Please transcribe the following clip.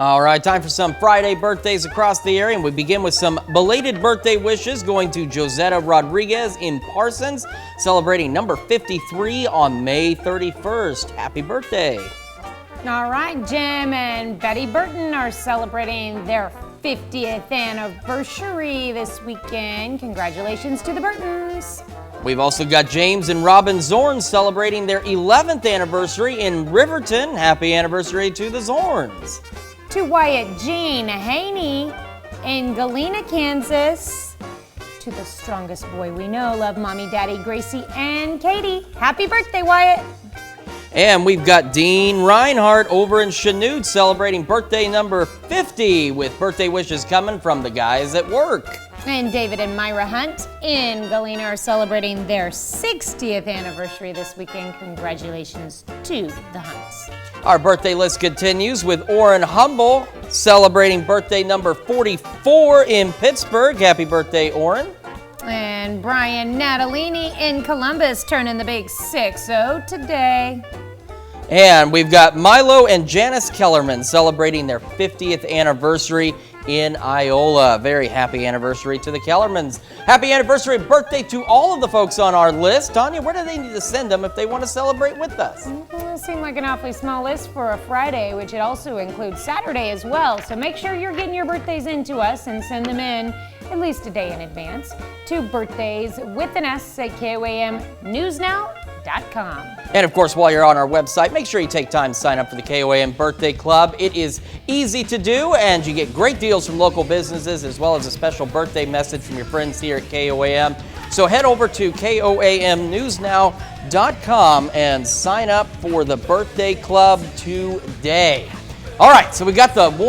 All right, time for some Friday birthdays across the area, and we begin with some belated birthday wishes going to Josetta Rodriguez in Parsons, celebrating number 53 on May 31st. Happy birthday. All right, Jim and Betty Burton are celebrating their 50th anniversary this weekend. Congratulations to the Burtons. We've also got James and Robin Zorn celebrating their 11th anniversary in Riverton. Happy anniversary to the Zorns. To Wyatt Jean Haney in Galena, Kansas. To the strongest boy we know, love Mommy, Daddy, Gracie, and Katie. Happy birthday, Wyatt. And we've got Dean Reinhardt over in Chanute celebrating birthday number 50 with birthday wishes coming from the guys at work. And David and Myra Hunt in Galena are celebrating their 60th anniversary this weekend. Congratulations to the Hunts. Our birthday list continues with Orrin Humble celebrating birthday number 44 in Pittsburgh. Happy birthday, Orrin. And Brian Natalini in Columbus turning the big 6-0 today. And we've got Milo and Janice Kellerman celebrating their 50th anniversary in Iola. Very happy anniversary to the Kellermans. Happy anniversary and birthday to all of the folks on our list. Tanya, where do they need to send them if they want to celebrate with us? Well, it seemed like an awfully small list for a Friday, which it also includes Saturday as well. So make sure you're getting your birthdays into us and send them in at least a day in advance to birthdays with an S at KOAMnewsnow.com. And of course, while you're on our website, make sure you take time to sign up for the KOAM Birthday Club. It is easy to do, and you get great deals from local businesses as well as a special birthday message from your friends here at KOAM. So head over to KOAMnewsnow.com and sign up for the Birthday Club today. All right, so we got the